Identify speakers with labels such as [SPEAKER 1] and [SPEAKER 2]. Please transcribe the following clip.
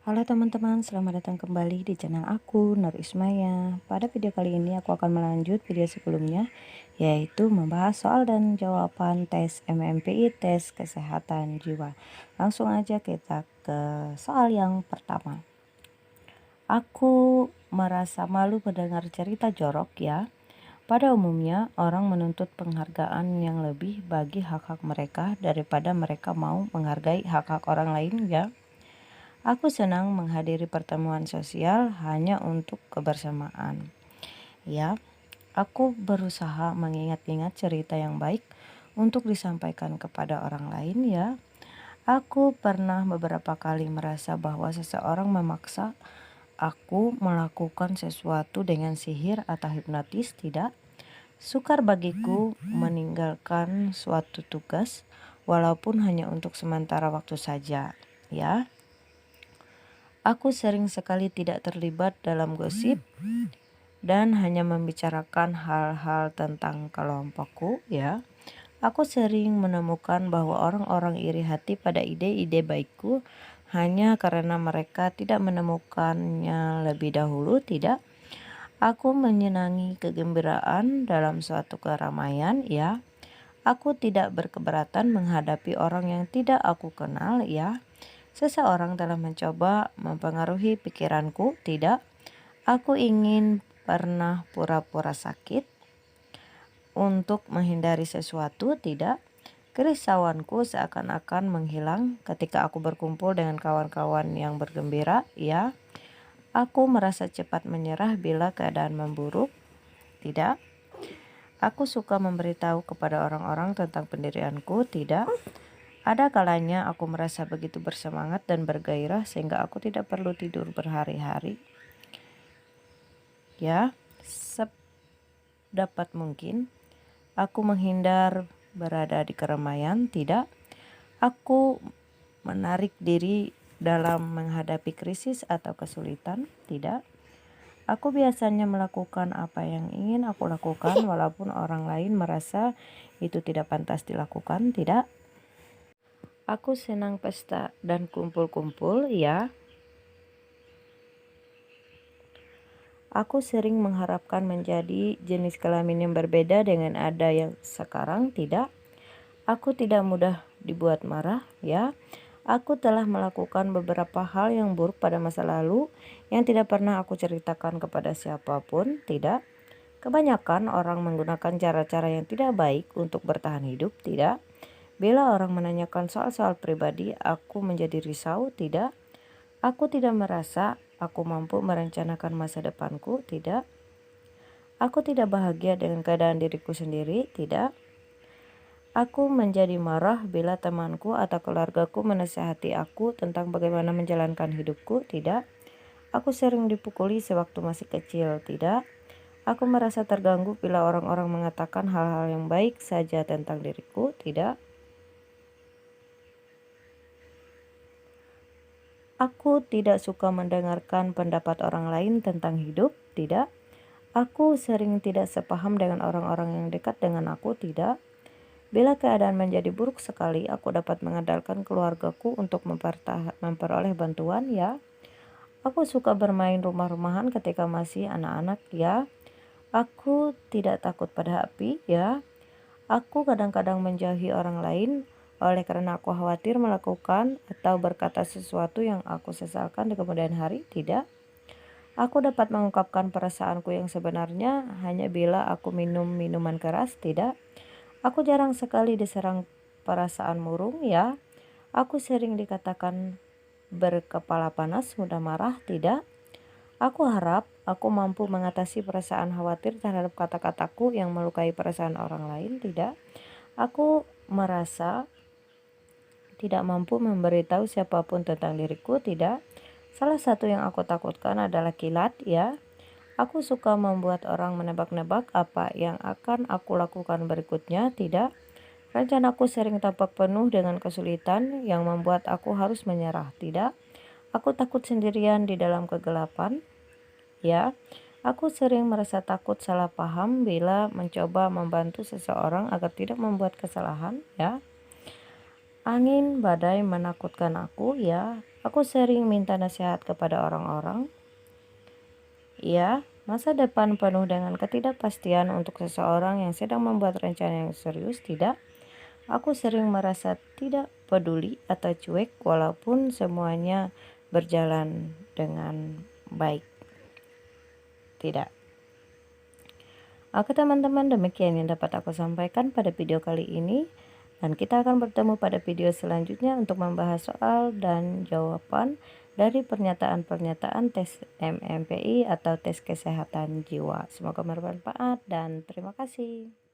[SPEAKER 1] Halo teman-teman, selamat datang kembali di channel aku, Nur Ismaya. Pada video kali ini aku akan melanjut video sebelumnya, yaitu membahas soal dan jawaban tes MMPI, tes kesehatan jiwa. Langsung aja kita ke soal yang pertama. Aku merasa malu mendengar cerita jorok ya. Pada umumnya, orang menuntut penghargaan yang lebih bagi hak-hak mereka daripada mereka mau menghargai hak-hak orang lain ya. Aku senang menghadiri pertemuan sosial hanya untuk kebersamaan. Ya, aku berusaha mengingat-ingat cerita yang baik untuk disampaikan kepada orang lain ya. Aku pernah beberapa kali merasa bahwa seseorang memaksa aku melakukan sesuatu dengan sihir atau hipnotis, tidak. Sukar bagiku meninggalkan suatu tugas walaupun hanya untuk sementara waktu saja, ya. Aku sering sekali tidak terlibat dalam gosip dan hanya membicarakan hal-hal tentang kelompokku ya. Aku sering menemukan bahwa orang-orang iri hati pada ide-ide baikku hanya karena mereka tidak menemukannya lebih dahulu, tidak. Aku menyenangi kegembiraan dalam suatu keramaian ya. Aku tidak berkeberatan menghadapi orang yang tidak aku kenal ya. Seseorang telah mencoba mempengaruhi pikiranku, tidak. Aku ingin pernah pura-pura sakit untuk menghindari sesuatu, tidak. Kerisauanku seakan-akan menghilang ketika aku berkumpul dengan kawan-kawan yang bergembira, ya. Aku merasa cepat menyerah bila keadaan memburuk, tidak. Aku suka memberitahu kepada orang-orang tentang pendirianku, tidak. Ada kalanya aku merasa begitu bersemangat dan bergairah sehingga aku tidak perlu tidur berhari-hari. Ya, sedapat mungkin aku menghindar berada di keramaian, tidak. Aku menarik diri dalam menghadapi krisis atau kesulitan, tidak. Aku biasanya melakukan apa yang ingin aku lakukan walaupun orang lain merasa itu tidak pantas dilakukan, tidak. Aku senang pesta dan kumpul-kumpul, ya. Aku sering mengharapkan menjadi jenis kelamin yang berbeda dengan ada yang sekarang, tidak. Aku tidak mudah dibuat marah, ya. Aku telah melakukan beberapa hal yang buruk pada masa lalu yang tidak pernah aku ceritakan kepada siapapun, tidak. Kebanyakan orang menggunakan cara-cara yang tidak baik untuk bertahan hidup, tidak. Bila orang menanyakan soal-soal pribadi, aku menjadi risau, tidak. Aku tidak merasa aku mampu merencanakan masa depanku, tidak. Aku tidak bahagia dengan keadaan diriku sendiri, tidak. Aku menjadi marah bila temanku atau keluargaku menasihati aku tentang bagaimana menjalankan hidupku, tidak. Aku sering dipukuli sewaktu masih kecil, tidak. Aku merasa terganggu bila orang-orang mengatakan hal-hal yang baik saja tentang diriku, tidak. Aku tidak suka mendengarkan pendapat orang lain tentang hidup, tidak. Aku sering tidak sepaham dengan orang-orang yang dekat dengan aku, tidak. Bila keadaan menjadi buruk sekali, aku dapat mengandalkan keluargaku untuk memperoleh bantuan, ya. Aku suka bermain rumah-rumahan ketika masih anak-anak, ya. Aku tidak takut pada api, ya. Aku kadang-kadang menjauhi orang lain oleh karena aku khawatir melakukan atau berkata sesuatu yang aku sesalkan di kemudian hari, tidak. Aku dapat mengungkapkan perasaanku yang sebenarnya hanya bila aku minum minuman keras, tidak. Aku jarang sekali diserang perasaan murung, ya. Aku sering dikatakan berkepala panas, mudah marah, tidak. Aku harap aku mampu mengatasi perasaan khawatir terhadap kata-kataku yang melukai perasaan orang lain, tidak. Aku merasa tidak mampu memberitahu siapapun tentang diriku, tidak. Salah satu yang aku takutkan adalah kilat, ya. Aku suka membuat orang menebak-nebak apa yang akan aku lakukan berikutnya, tidak. Rencanaku sering tampak penuh dengan kesulitan yang membuat aku harus menyerah, tidak. Aku takut sendirian di dalam kegelapan, ya. Aku sering merasa takut salah paham bila mencoba membantu seseorang agar tidak membuat kesalahan, ya. Angin badai menakutkan aku, ya. Aku sering minta nasihat kepada orang-orang. Ya, masa depan penuh dengan ketidakpastian untuk seseorang yang sedang membuat rencana yang serius, tidak? Aku sering merasa tidak peduli atau cuek walaupun semuanya berjalan dengan baik. Tidak. Oke teman-teman, demikian yang dapat aku sampaikan pada video kali ini. Dan kita akan bertemu pada video selanjutnya untuk membahas soal dan jawaban dari pernyataan-pernyataan tes MMPI atau tes kesehatan jiwa. Semoga bermanfaat dan terima kasih.